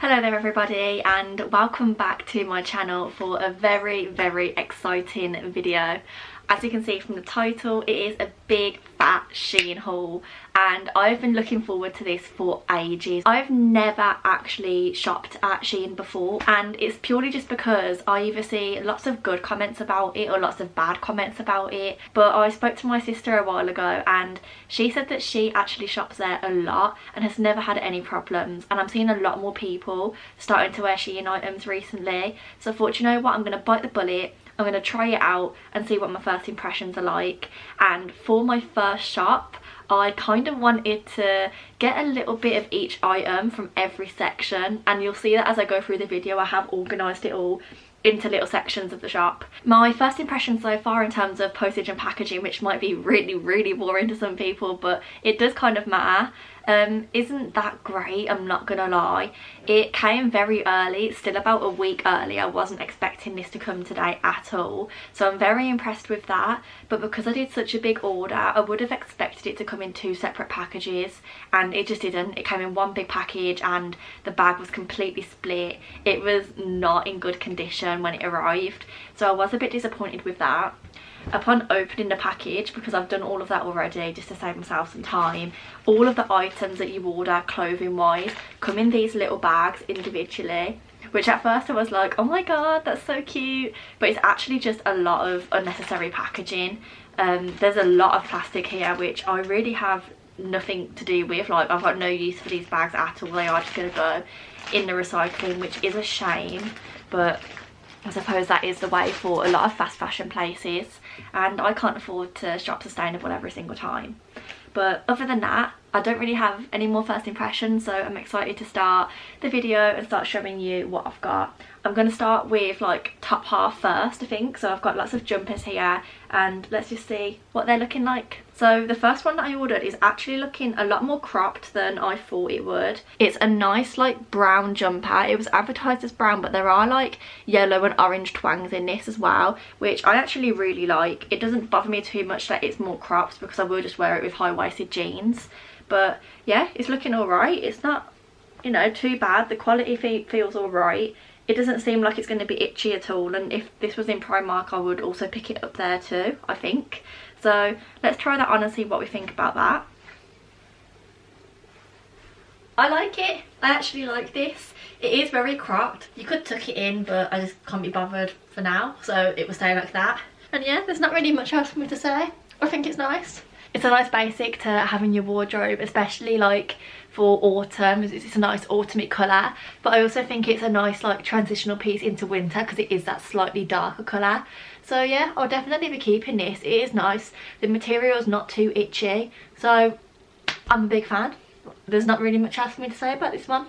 Hello there everybody, and welcome back to my channel for a very exciting video. As you can see from the title, it is a big fat Shein haul and I've been looking forward to this for ages. I've never actually shopped at Shein before, and it's purely just because I either see lots of good comments about it or lots of bad comments about it. But I spoke to my sister a while ago and she said that she actually shops there a lot and has never had any problems, and I'm seeing a lot more people starting to wear Shein items recently. So I thought, you know what, I'm going to bite the bullet. I'm going to try it out and see what my first impressions are like. And for my first shop, I kind of wanted to get a little bit of each item from every section, and you'll see that as I go through the video I have organised it all into little sections of the shop. My first impression so far in terms of postage and packaging, which might be really boring to some people, but it does kind of matter, isn't that great, I'm not gonna lie. It came very early, still about a week early. I wasn't expecting this to come today at all, so I'm very impressed with that. But because I did such a big order, I would have expected it to come in 2 separate packages, and it just didn't. It came in 1 big package and the bag was completely split. It was not in good condition when it arrived, so I was a bit disappointed with that. Upon opening the package, because I've done all of that already just to save myself some time, all of the items that you order clothing wise come in these little bags individually, which at first I was like, oh my god, that's so cute, but it's actually just a lot of unnecessary packaging. There's a lot of plastic here which I really have nothing to do with. Like, I've got no use for these bags at all. They are just going to go in the recycling, which is a shame, but I suppose that is the way for a lot of fast fashion places, and I can't afford to shop sustainable every single time. But other than that, I don't really have any more first impressions, so I'm excited to start the video and start showing you what I've got. I'm going to start with like top half first, I think. So I've got lots of jumpers here and let's just see what they're looking like. So the first one that I ordered is actually looking a lot more cropped than I thought it would. It's a nice like brown jumper. It was advertised as brown, but there are like yellow and orange twangs in this as well, which I actually really like. It doesn't bother me too much that it's more cropped because I will just wear it with high-waisted jeans. But yeah, it's looking alright. It's not, you know, too bad. The quality feels alright. It doesn't seem like it's going to be itchy at all, and if this was in Primark I would also pick it up there too, I think. So let's try that on and see what we think about that. I like it. I actually like this. It is very cropped. You could tuck it in, but I just can't be bothered for now, so it will stay like that. And yeah, there's not really much else for me to say. I think it's nice. It's a nice basic to have in your wardrobe, especially like for autumn. It's a nice autumny colour, but I also think it's a nice like transitional piece into winter because it is that slightly darker colour. So yeah, I'll definitely be keeping this. It is nice. The material is not too itchy, so I'm a big fan. There's not really much else for me to say about this one.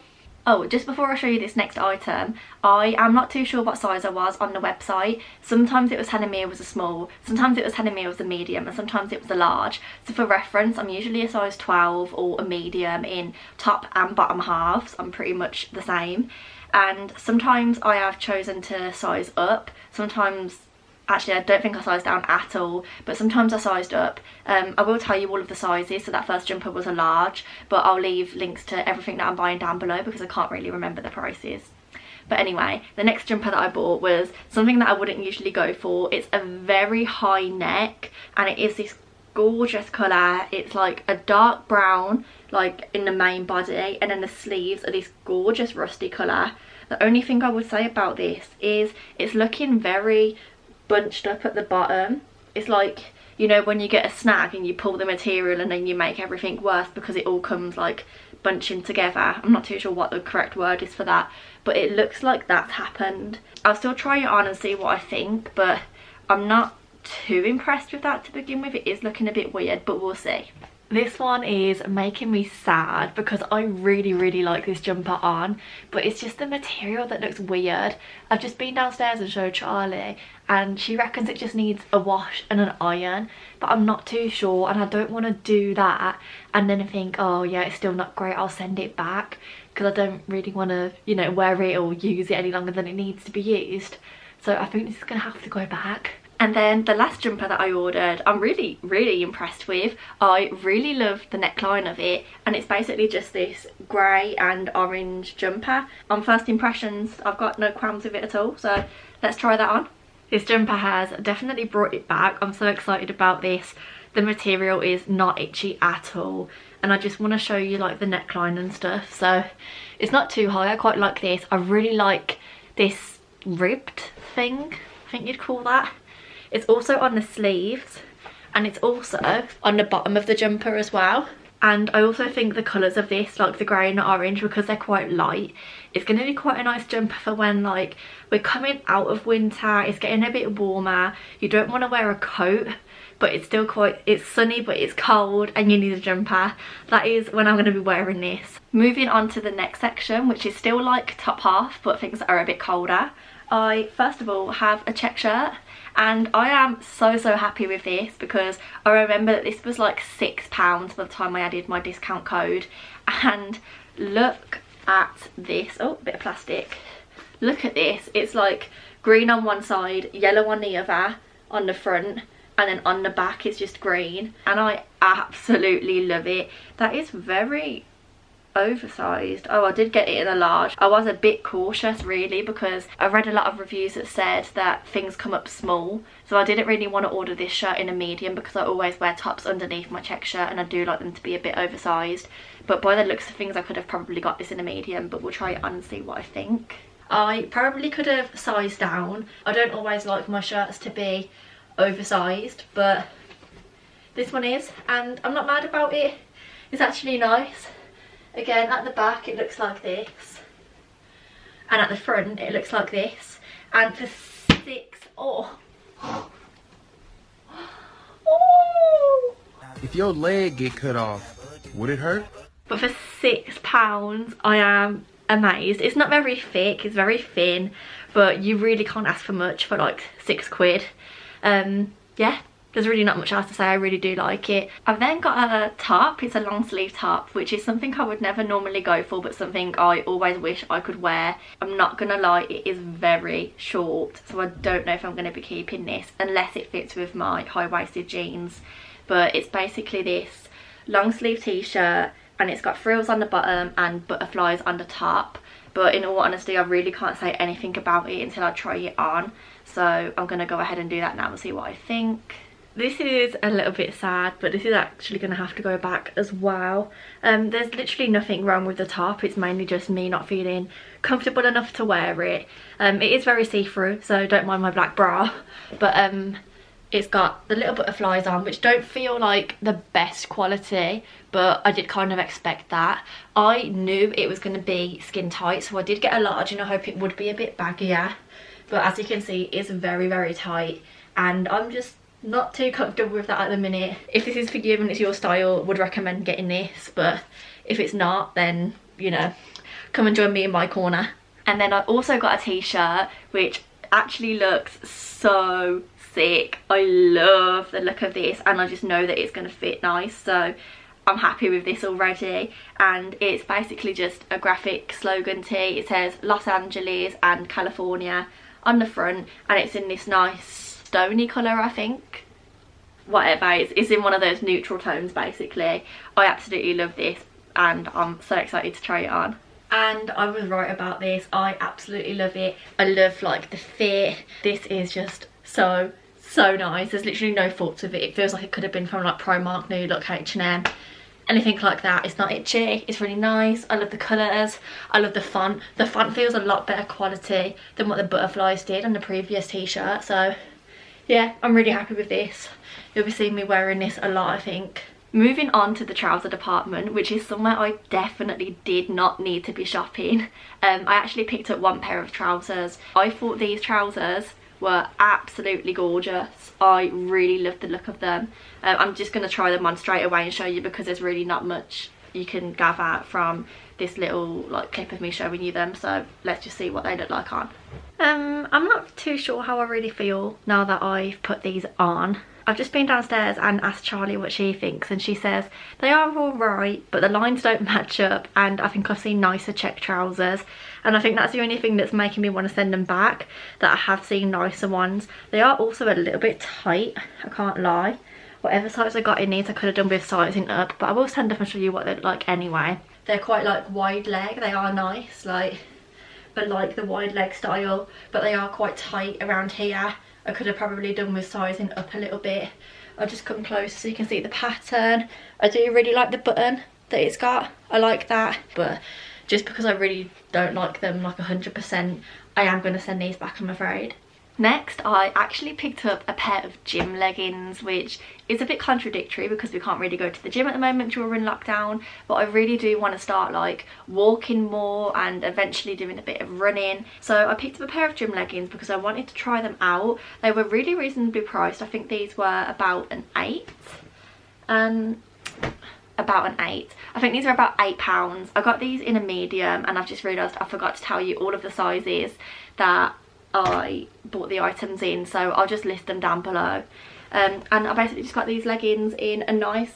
Oh, just before I show you this next item, I am not too sure what size I was on the website. Sometimes it was telling me it was a small, sometimes it was telling me it was a medium, and sometimes it was a large. So for reference, I'm usually a size 12 or a medium in top and bottom halves. I'm pretty much the same. And sometimes I have chosen to size up. Sometimes, actually I don't think I sized down at all, but sometimes I sized up. I will tell you all of the sizes. So that first jumper was a large, but I'll leave links to everything that I'm buying down below because I can't really remember the prices. But anyway, the next jumper that I bought was something that I wouldn't usually go for. It's a very high neck and it is this gorgeous colour. It's like a dark brown like in the main body, and then the sleeves are this gorgeous rusty colour. The only thing I would say about this is it's looking very bunched up at the bottom. It's like, you know, when you get a snag and you pull the material and then you make everything worse because it all comes like bunching together. I'm not too sure what the correct word is for that, but it looks like that's happened. I'll still try it on and see what I think, but I'm not too impressed with that to begin with. It is looking a bit weird, but we'll see. This one is making me sad because I really like this jumper on, but it's just the material that looks weird. I've just been downstairs and showed Charlie and she reckons it just needs a wash and an iron, but I'm not too sure and I don't want to do that and then think, oh yeah, it's still not great, I'll send it back, because I don't really want to, you know, wear it or use it any longer than it needs to be used. So I think this is going to have to go back. And then the last jumper that I ordered, I'm really impressed with. I really love the neckline of it, and it's basically just this grey and orange jumper. On first impressions, I've got no qualms with it at all, so let's try that on. This jumper has definitely brought it back. I'm so excited about this. The material is not itchy at all, and I just want to show you like the neckline and stuff. So it's not too high, I quite like this. I really like this ribbed thing, I think you'd call that. It's also on the sleeves, and it's also on the bottom of the jumper as well. And I also think the colours of this, like the grey and the orange, because they're quite light, it's going to be quite a nice jumper for when like we're coming out of winter, it's getting a bit warmer, you don't want to wear a coat, but it's still it's sunny but it's cold and you need a jumper. That is when I'm going to be wearing this. Moving on to the next section, which is still like top half but things that are a bit colder. I first of all have a check shirt, and I am so happy with this because I remember that this was like £6 by the time I added my discount code. And look at this. Oh, a bit of plastic. Look at this. It's like green on one side, yellow on the other, on the front, and then on the back is just green, and I absolutely love it. That is very oversized. Oh, I did get it in a large. I was a bit cautious really because I read a lot of reviews that said that things come up small, so I didn't really want to order this shirt in a medium because I always wear tops underneath my check shirt and I do like them to be a bit oversized. But by the looks of things I could have probably got this in a medium, but we'll try it on and see what I think. I probably could have sized down. I don't always like my shirts to be oversized, but this one is, and I'm not mad about it. It's actually nice. Again, at the back it looks like this, and at the front it looks like this, and for oh. If your leg get cut off, would it hurt? But for £6 I am amazed. It's not very thick, it's very thin, but you really can't ask for much for like £6. Yeah, there's really not much else to say. I really do like it. I've then got a top. It's a long sleeve top, which is something I would never normally go for, but something I always wish I could wear. I'm not gonna lie, it is very short, so I don't know if I'm gonna be keeping this unless it fits with my high-waisted jeans. But it's basically this long sleeve t-shirt, and it's got frills on the bottom and butterflies on the top. But in all honesty, I really can't say anything about it until I try it on, so I'm gonna go ahead and do that now and see what I think. This is a little bit sad, but this is actually going to have to go back as well. There's literally nothing wrong with the top. It's mainly just me not feeling comfortable enough to wear it. It is very see-through, so don't mind my black bra. But it's got the little butterflies on, which don't feel like the best quality, but I did kind of expect that. I knew it was going to be skin tight, so I did get a large, and I hope it would be a bit baggier. But as you can see, it's very tight, and I'm just not too comfortable with that at the minute. If this is for you and it's your style, would recommend getting this, but if it's not, then you know, come and join me in my corner. And then I also got a t-shirt which actually looks so sick. I love the look of this, and I just know that it's going to fit nice, so I'm happy with this already. And it's basically just a graphic slogan tee. It says Los Angeles and California on the front, and it's in this nice stony colour, I think. Whatever, it's in one of those neutral tones basically. I absolutely love this, and I'm so excited to try it on. And I was right about this. I absolutely love it. I love like the fit. This is just so nice. There's literally no faults with it. It feels like it could have been from like Primark, New Look, H&M, anything like that. It's not itchy. It's really nice. I love the colours. I love the font. The font feels a lot better quality than what the butterflies did on the previous t-shirt, so yeah, I'm really happy with this. You'll be seeing me wearing this a lot, I think. Moving on to the trouser department, which is somewhere I definitely did not need to be shopping. I actually picked up one pair of trousers. I thought these trousers were absolutely gorgeous. I really loved the look of them. I'm just going to try them on straight away and show you, because there's really not much you can gather from this little like clip of me showing you them, so let's just see what they look like on. I'm not too sure how I really feel now that I've put these on. I've just been downstairs and asked Charlie what she thinks, and she says they are all right, but the lines don't match up, and I think I've seen nicer check trousers, and I think that's the only thing that's making me want to send them back, that I have seen nicer ones. They are also a little bit tight, I can't lie. Whatever size I got in these I could have done with sizing up, but I will stand up and show you what they look like anyway. They're quite like wide leg, they are nice, like I like the wide leg style, but they are quite tight around here. I could have probably done with sizing up a little bit. I'll just come close so you can see the pattern. I do really like the button that it's got, I like that, but just because I really don't like them like 100%, I am going to send these back, I'm afraid. Next, I actually picked up a pair of gym leggings, which is a bit contradictory because we can't really go to the gym at the moment during lockdown, but I really do want to start like walking more and eventually doing a bit of running. So I picked up a pair of gym leggings because I wanted to try them out. They were really reasonably priced. I think these were about an 8. I think these are about £8. I got these in a medium, and I've just realised I forgot to tell you all of the sizes that I bought the items in, so I'll just list them down below. And I basically just got these leggings in a nice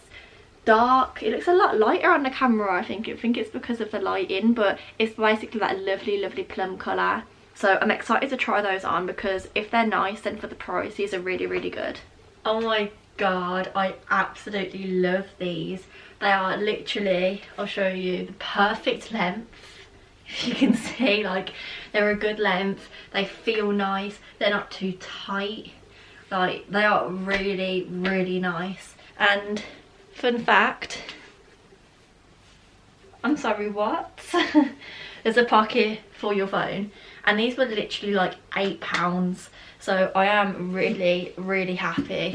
dark, it looks a lot lighter on the camera, I think it's because of the lighting, but it's basically that lovely plum colour. So I'm excited to try those on because if they're nice, then for the price these are really good. Oh my god, I absolutely love these. They are literally, I'll show you, the perfect length. You can see, like, they're a good length, they feel nice, they're not too tight, like they are really nice. And fun fact, I'm sorry, what? There's a pocket for your phone, and these were literally like £8, so I am really happy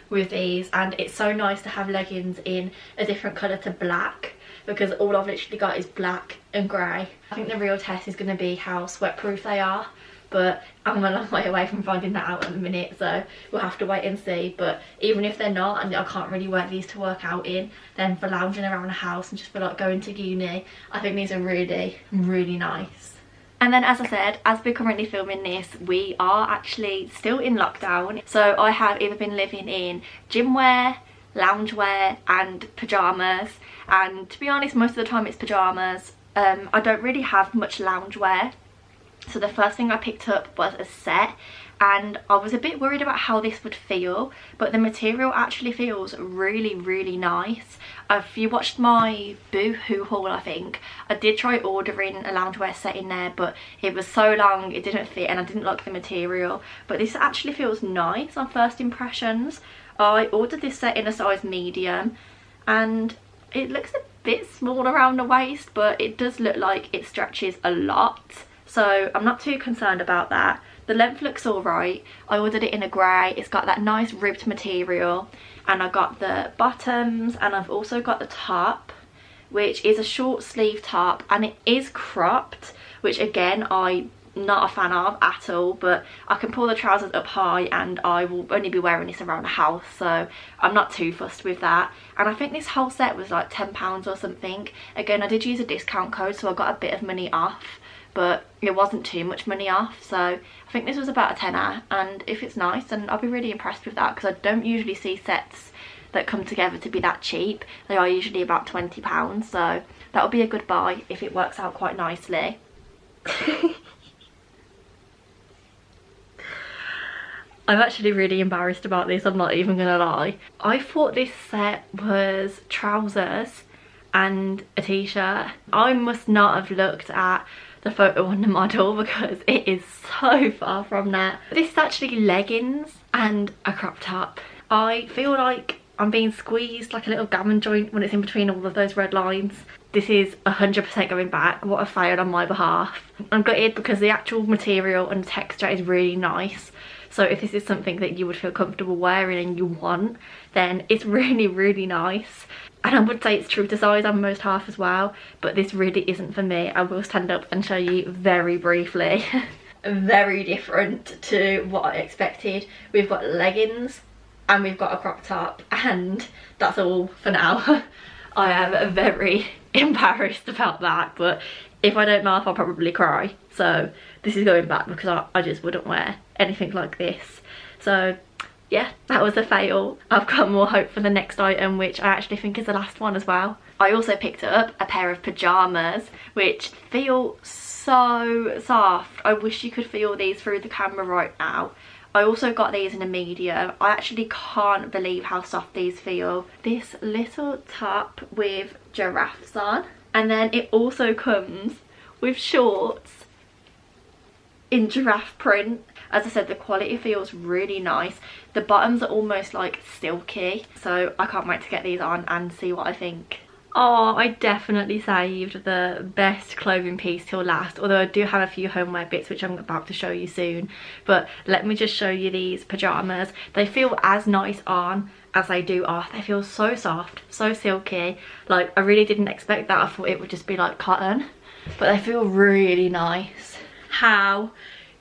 with these. And it's so nice to have leggings in a different colour to black, because all I've literally got is black and grey. I think the real test is going to be how sweat proof they are, but I'm a long way away from finding that out at the minute, so we'll have to wait and see. But even if they're not, and I can't really wear these to work out in, then for lounging around the house and just for like going to uni, I think these are really nice. And then, as I said, as we're currently filming this, we are actually still in lockdown, so I have either been living in gym wear, loungewear and pyjamas, and to be honest, most of the time it's pyjamas. I don't really have much loungewear, so the first thing I picked up was a set, and I was a bit worried about how this would feel, but the material actually feels really nice. If you watched my Boohoo haul, I think I did try ordering a loungewear set in there, but it was so long it didn't fit and I didn't like the material. But this actually feels nice on first impressions. I ordered this set in a size medium, and it looks a bit small around the waist, but it does look like it stretches a lot, so I'm not too concerned about that. The length looks alright. I ordered it in a grey. It's got that nice ribbed material, and I got the bottoms, and I've also got the top, which is a short sleeve top, and it is cropped, which again I'm not a fan of at all, but I can pull the trousers up high and I will only be wearing this around the house, so I'm not too fussed with that. And I think this whole set was like £10 or something. Again, I did use a discount code, so I got a bit of money off, but it wasn't too much money off, so I think this was about a tenner. And if it's nice, then I'll be really impressed with that, because I don't usually see sets that come together to be that cheap. They are usually about £20, so that'll be a good buy if it works out quite nicely. I'm actually really embarrassed about this, I'm not even gonna lie. I thought this set was trousers and a t-shirt. I must not have looked at the photo on the model, because it is so far from that. This is actually leggings and a crop top. I feel like I'm being squeezed like a little gammon joint when it's in between all of those red lines. This is 100% going back. What a fail on my behalf. I'm gutted because the actual material and texture is really nice. So if this is something that you would feel comfortable wearing and you want, then it's really nice. And I would say it's true to size on most half as well, but this really isn't for me. I will stand up and show you very briefly. Very different to what I expected. We've got leggings and we've got a crop top, and that's all for now. I am very embarrassed about that, but if I don't laugh I'll probably cry. So this is going back because I just wouldn't wear anything like this. So yeah, that was a fail. I've got more hope for the next item, which I actually think is the last one as well. I also picked up a pair of pajamas, which feel so soft. I wish you could feel these through the camera right now. I also got these in a medium. I actually can't believe how soft these feel. This little top with giraffes on, and then it also comes with shorts in giraffe print. As I said, the quality feels really nice. The bottoms are almost like silky, so I can't wait to get these on and see what I think. Oh, I definitely saved the best clothing piece till last, although I do have a few homeware bits which I'm about to show you soon. But let me just show you these pajamas. They feel as nice on as they do off. They feel so soft, so silky. Like, I really didn't expect that. I thought it would just be like cotton, but they feel really nice. How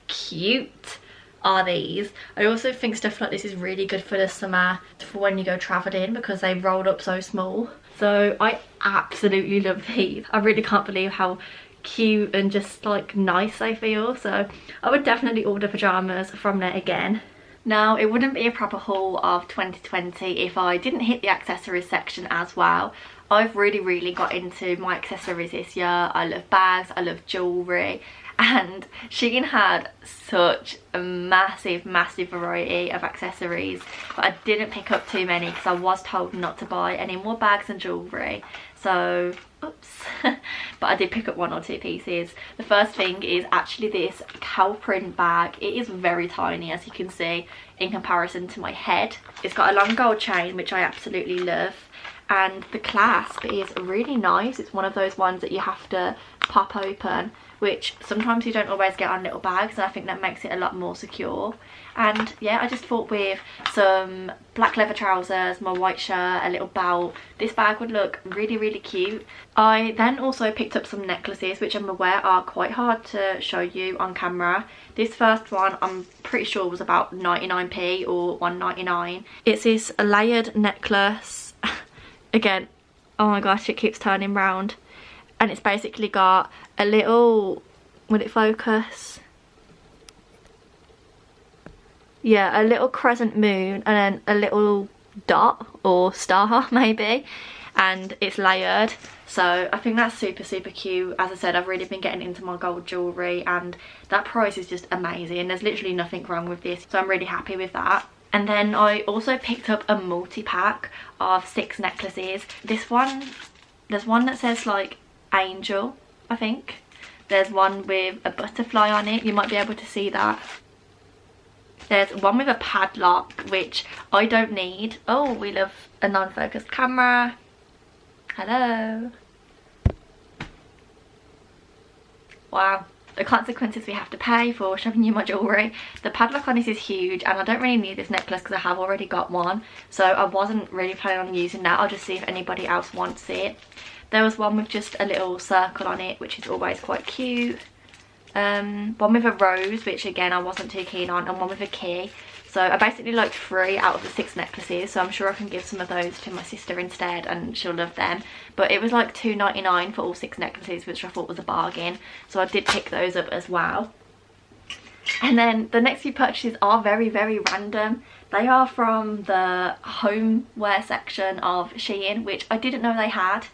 cute are these? I also think stuff like this is really good for the summer, for when you go travelling, because they roll up so small. So I absolutely love these. I really can't believe how cute and just like nice they feel. So I would definitely order pajamas from there again. Now, it wouldn't be a proper haul of 2020 if I didn't hit the accessories section as well. I've really got into my accessories this year. I love bags, I love jewellery, and Shein had such a massive variety of accessories, but I didn't pick up too many because I was told not to buy any more bags and jewellery, so oops. But I did pick up 1 or 2 pieces. The first thing is actually this cow print bag. It is very tiny, as you can see, in comparison to my head. It's got a long gold chain, which I absolutely love, and the clasp is really nice. It's one of those ones that you have to pop open, which sometimes you don't always get on little bags, and I think that makes it a lot more secure. And yeah, I just thought with some black leather trousers, my white shirt, a little belt, this bag would look really cute. I then also picked up some necklaces, which I'm aware are quite hard to show you on camera. This first one I'm pretty sure was about 99p or 1.99. It's this layered necklace. Again, oh my gosh, it keeps turning round. And it's basically got a little, will it focus? Yeah, a little crescent moon and then a little dot or star maybe, and it's layered. So I think that's super cute. As I said, I've really been getting into my gold jewellery, and that price is just amazing. There's literally nothing wrong with this, so I'm really happy with that. And then I also picked up a multi-pack of 6 necklaces. This one, there's one that says like angel, I think. There's one with a butterfly on it, you might be able to see that. There's one with a padlock, which I don't need. Oh, we love a non-focused camera. Hello. Wow, the consequences we have to pay for showing you my jewellery. The padlock on this is huge, and I don't really need this necklace because I have already got one, so I wasn't really planning on using that. I'll just see if anybody else wants it. There was one with just a little circle on it, which is always quite cute. One with a rose, which again I wasn't too keen on, and one with a key. So I basically liked 3 out of the 6 necklaces, so I'm sure I can give some of those to my sister instead and she'll love them. But it was like $2.99 for all 6 necklaces, which I thought was a bargain, so I did pick those up as well. And then the next few purchases are very random. They are from the homeware section of Shein, which I didn't know they had.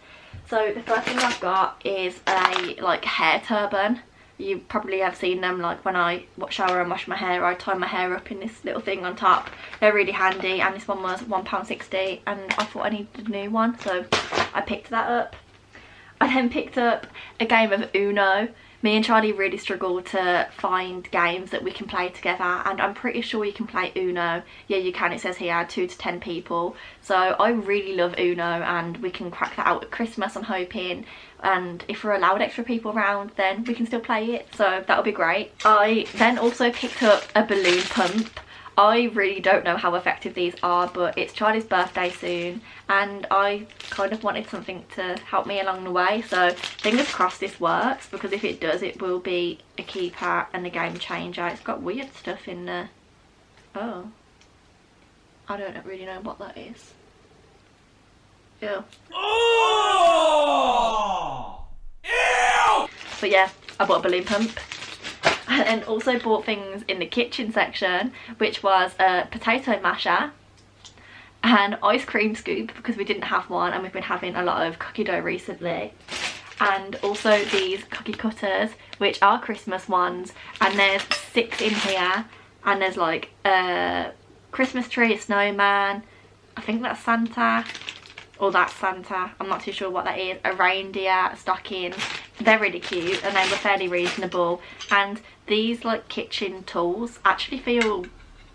So the first thing I've got is a like hair turban. You probably have seen them, like when I shower and wash my hair, I tie my hair up in this little thing on top. They're really handy, and this one was £1.60, and I thought I needed a new one, so I picked that up. I then picked up a game of Uno. Me and Charlie really struggle to find games that we can play together, and I'm pretty sure you can play Uno. Yeah, you can. It says here 2 to 10 people. So I really love Uno, and we can crack that out at Christmas, I'm hoping. And if we're allowed extra people around, then we can still play it, so that'll be great. I then also picked up a balloon pump. I really don't know how effective these are, but it's Charlie's birthday soon, and I kind of wanted something to help me along the way, so fingers crossed this works, because if it does, it will be a keeper and a game changer. It's got weird stuff in there. Oh, I don't really know what that is. Ew. Oh! Ew! But yeah, I bought a balloon pump. And also bought things in the kitchen section, which was a potato masher and ice cream scoop because we didn't have one and we've been having a lot of cookie dough recently. And also these cookie cutters, which are Christmas ones, and there's 6 in here, and there's like a Christmas tree, a snowman, I think that's Santa, or that's Santa, I'm not too sure what that is, a reindeer, a stocking. They're really cute and they were fairly reasonable. And these like kitchen tools actually feel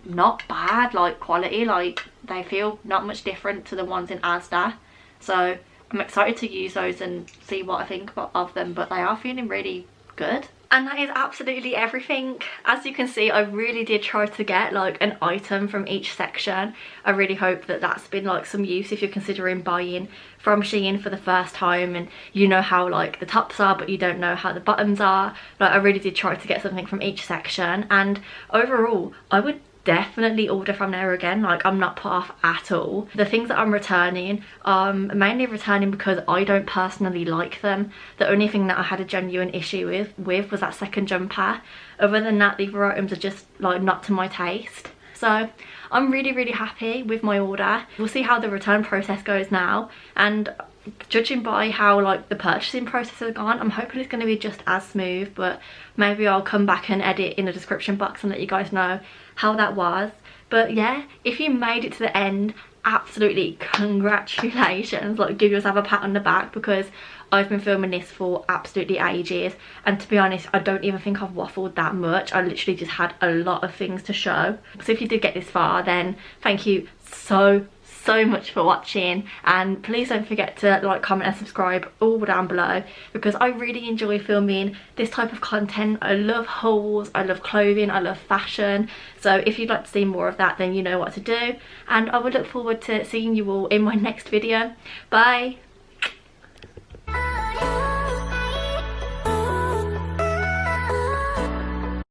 not bad, like quality, like they feel not much different to the ones in Asda. So I'm excited to use those and see what I think of them, but they are feeling really good. And that is absolutely everything. As you can see, I really did try to get like an item from each section. I really hope that that's been like some use if you're considering buying from Shein for the first time and you know how like the tops are but you don't know how the bottoms are. Like I really did try to get something from each section, and overall I would definitely order from there again. Like I'm not put off at all. The things that I'm returning, mainly returning because I don't personally like them. The only thing that I had a genuine issue with was that second jumper. Other than that, the other items are just like not to my taste. So I'm really happy with my order. We'll see how the return process goes now, and judging by how like the purchasing process has gone, I'm hoping it's going to be just as smooth, but maybe I'll come back and edit in the description box and let you guys know how that was. But yeah, if you made it to the end, absolutely congratulations. Like give yourself a pat on the back, because I've been filming this for absolutely ages, and to be honest I don't even think I've waffled that much. I literally just had a lot of things to show. So if you did get this far, then thank you so much for watching, and please don't forget to like, comment and subscribe all down below, because I really enjoy filming this type of content. I love hauls, I love clothing, I love fashion. So if you'd like to see more of that, then you know what to do, and I would look forward to seeing you all in my next video. Bye.